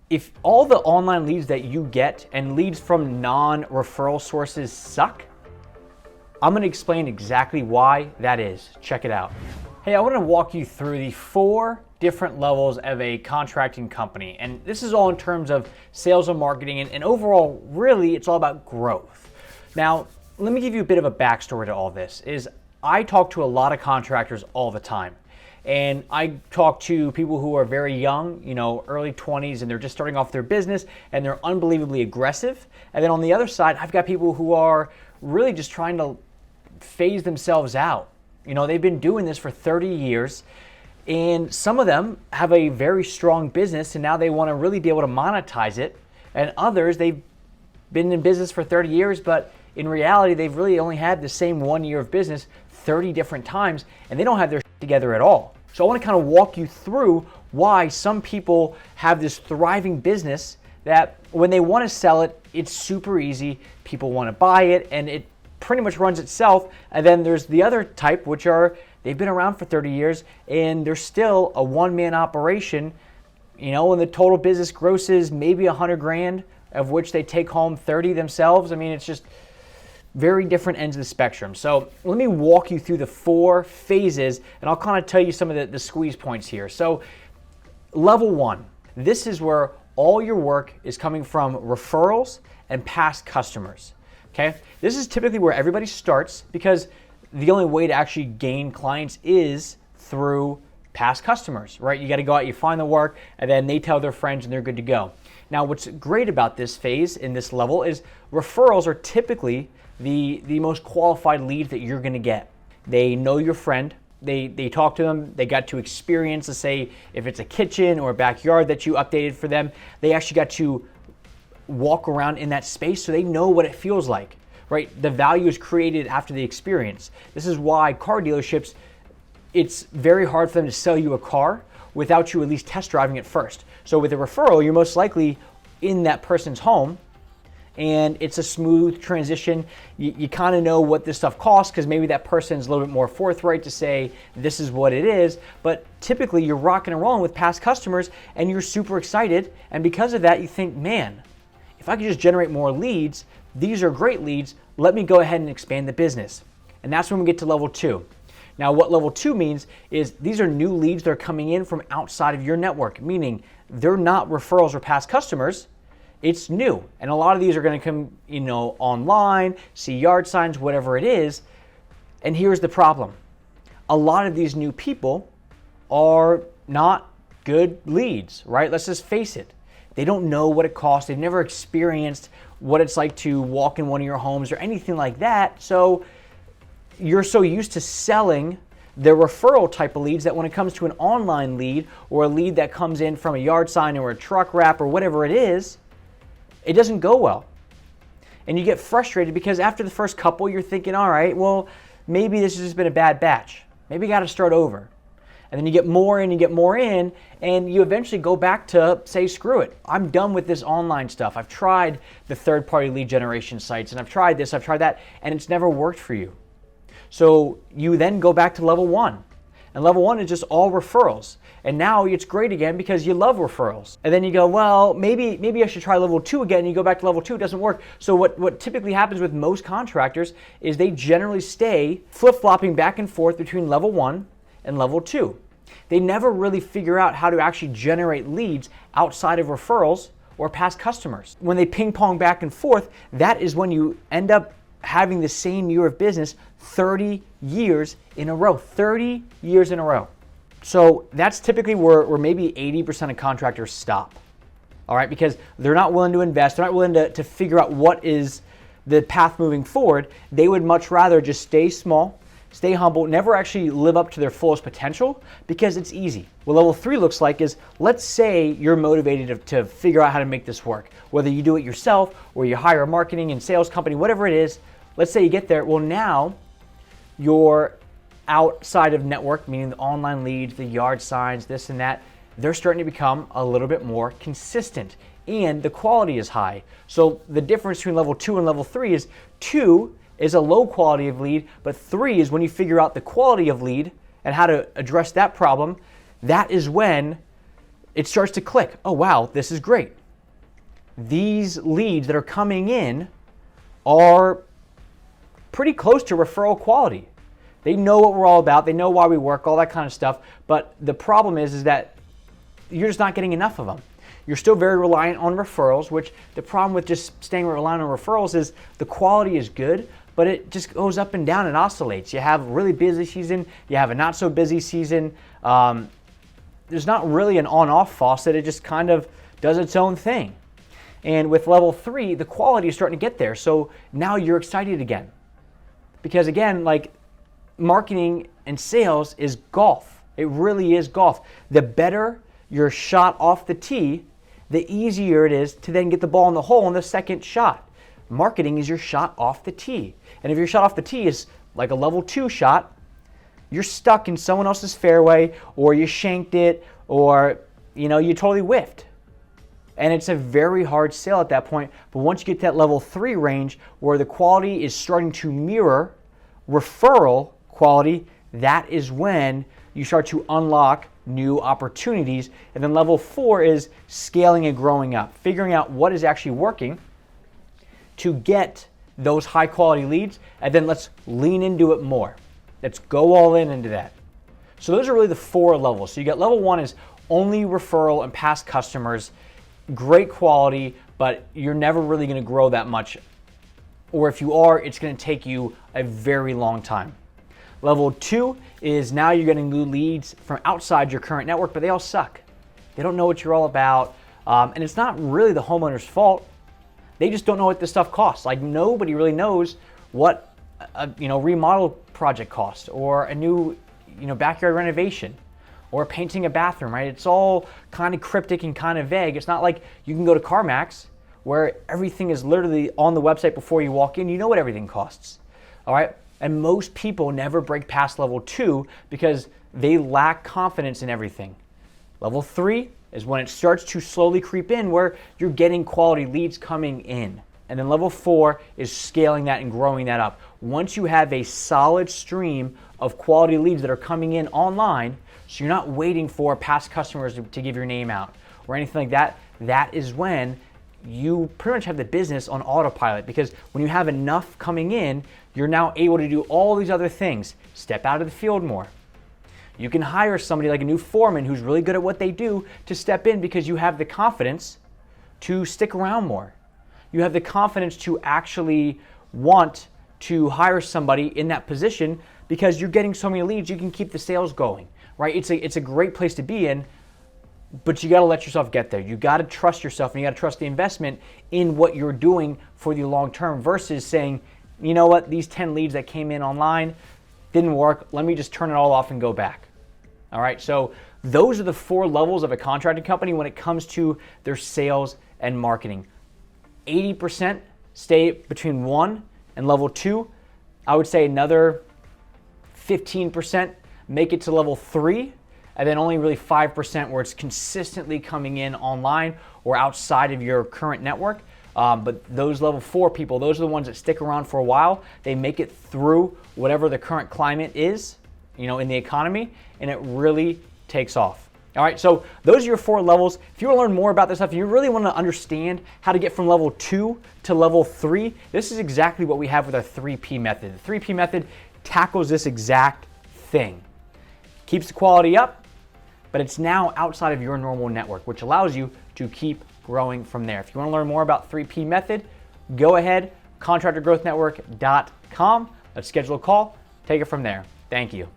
if all the online leads that you get and leads from non-referral sources suck, I'm gonna explain exactly why that is. Check it out. Hey, I wanna walk you through the 4 different levels of a contracting company. And this is all in terms of sales and marketing, and overall, really, it's all about growth. Now, let me give you a bit of a backstory to all this. I talk to a lot of contractors all the time. And I talk to people who are very young, early 20s, and they're just starting off their business, and they're unbelievably aggressive. And then on the other side, I've got people who are really just trying to phase themselves out. They've been doing this for 30 years, and some of them have a very strong business, and now they want to really be able to monetize it. And others, they've been in business for 30 years, but in reality, they've really only had the same 1 year of business 30 different times, and they don't have their shit together at all. So I want to kind of walk you through why some people have this thriving business that when they want to sell it, it's super easy. People want to buy it, and it pretty much runs itself. And then there's the other type, which are they've been around for 30 years, and they're still a one-man operation, and the total business grosses maybe $100,000, of which they take home 30 themselves. I mean, it's just very different ends of the spectrum. So let me walk you through the 4 phases, and I'll kind of tell you some of the squeeze points here. So level 1, this is where all your work is coming from referrals and past customers. Okay, this is typically where everybody starts, because the only way to actually gain clients is through past customers, right? You got to go out, you find the work, and then they tell their friends and they're good to go. Now, what's great about this phase in this level is referrals are typically the most qualified leads that you're going to get. They know your friend. They talk to them. They got to experience, let's say, if it's a kitchen or a backyard that you updated for them, they actually got to walk around in that space, so they know what it feels like, right? The value is created after the experience. This is why car dealerships, it's very hard for them to sell you a car without you at least test driving it first. So with a referral, you're most likely in that person's home, and it's a smooth transition. You kind of know what this stuff costs, because maybe that person's a little bit more forthright to say this is what it is. But typically you're rocking and rolling with past customers, and you're super excited. And because of that, you think, man, if I could just generate more leads, these are great leads, let me go ahead and expand the business. And that's when we get to level 2. Now, what level 2 means is these are new leads that are coming in from outside of your network, meaning they're not referrals or past customers. It's new. And a lot of these are going to come, online, see yard signs, whatever it is. And here's the problem. A lot of these new people are not good leads, right? Let's just face it. They don't know what it costs. They've never experienced what it's like to walk in one of your homes or anything like that. So you're so used to selling the referral type of leads that when it comes to an online lead or a lead that comes in from a yard sign or a truck wrap or whatever it is, it doesn't go well. And you get frustrated because after the first couple, you're thinking, all right, well, maybe this has just been a bad batch. Maybe you got to start over. And then you get more in, and you eventually go back to say, screw it. I'm done with this online stuff. I've tried the third-party lead generation sites, and I've tried this, I've tried that, and it's never worked for you. So you then go back to level 1. And level 1 is just all referrals. And now it's great again because you love referrals. And then you go, well, maybe I should try level 2 again. And you go back to level 2, it doesn't work. So what typically happens with most contractors is they generally stay flip-flopping back and forth between level 1 and level 2. They never really figure out how to actually generate leads outside of referrals or past customers. When they ping pong back and forth, that is when you end up having the same year of business 30 years in a row. 30 years in a row. So that's typically where maybe 80% of contractors stop. All right, because they're not willing to invest, they're not willing to figure out what is the path moving forward. They would much rather just stay small, stay humble, never actually live up to their fullest potential because it's easy. What level 3 looks like is, let's say you're motivated to figure out how to make this work. Whether you do it yourself or you hire a marketing and sales company, whatever it is, let's say you get there. Well, now you're outside of network, meaning the online leads, the yard signs, this and that, they're starting to become a little bit more consistent and the quality is high. So the difference between level 2 and level 3 is 2 is a low quality of lead, but 3 is when you figure out the quality of lead and how to address that problem. That is when it starts to click. Oh, wow, this is great. These leads that are coming in are pretty close to referral quality. They know what we're all about. They know why we work, all that kind of stuff. But the problem is that you're just not getting enough of them. You're still very reliant on referrals, which the problem with just staying reliant on referrals is the quality is good, but it just goes up and down and oscillates. You have a really busy season, you have a not so busy season. There's not really an on-off faucet. It just kind of does its own thing. And with level 3, the quality is starting to get there. So now you're excited again. Because again, like, marketing and sales is golf. It really is golf. The better your shot off the tee, the easier it is to then get the ball in the hole in the second shot. Marketing is your shot off the tee. And if your shot off the tee is like a level 2 shot, you're stuck in someone else's fairway, or you shanked it, or you totally whiffed. And it's a very hard sale at that point. But once you get to that level 3 range where the quality is starting to mirror referral quality, that is when you start to unlock new opportunities. And then level 4 is scaling and growing up, figuring out what is actually working to get those high quality leads, and then let's lean into it more. Let's go all in into that. So those are really the 4 levels. So you got level 1 is only referral and past customers, great quality, but you're never really going to grow that much. Or if you are, it's going to take you a very long time. Level 2 is now you're getting new leads from outside your current network, but they all suck. They don't know what you're all about. And it's not really the homeowner's fault. They just don't know what this stuff costs. Like, nobody really knows what a remodel project costs, or a new backyard renovation, or painting a bathroom, right? It's all kind of cryptic and kind of vague. It's not like you can go to CarMax where everything is literally on the website before you walk in. You know what everything costs, all right? And most people never break past level 2 because they lack confidence in everything. Level 3 is when it starts to slowly creep in, where you're getting quality leads coming in. And then level 4 is scaling that and growing that up. Once you have a solid stream of quality leads that are coming in online, so you're not waiting for past customers to give your name out or anything like that, that is when you pretty much have the business on autopilot. Because when you have enough coming in, you're now able to do all these other things. Step out of the field more. You can hire somebody like a new foreman who's really good at what they do to step in, because you have the confidence to stick around more. You have the confidence to actually want to hire somebody in that position because you're getting so many leads, you can keep the sales going, right? It's a great place to be in, but you got to let yourself get there. You got to trust yourself, and you got to trust the investment in what you're doing for the long term, versus saying, you know what, these 10 leads that came in online didn't work. Let me just turn it all off and go back. All right, so those are the 4 levels of a contracting company when it comes to their sales and marketing. 80% stay between 1 and level 2. I would say another 15% make it to level 3, and then only really 5% where it's consistently coming in online or outside of your current network. But those level 4 people, those are the ones that stick around for a while. They make it through whatever the current climate is, in the economy, and it really takes off. All right, so those are your 4 levels. If you want to learn more about this stuff, if you really want to understand how to get from level 2 to level 3, this is exactly what we have with our 3P method. The 3P method tackles this exact thing. Keeps the quality up, but it's now outside of your normal network, which allows you to keep growing from there. If you want to learn more about 3P method, go ahead, contractorgrowthnetwork.com. Let's schedule a call. Take it from there. Thank you.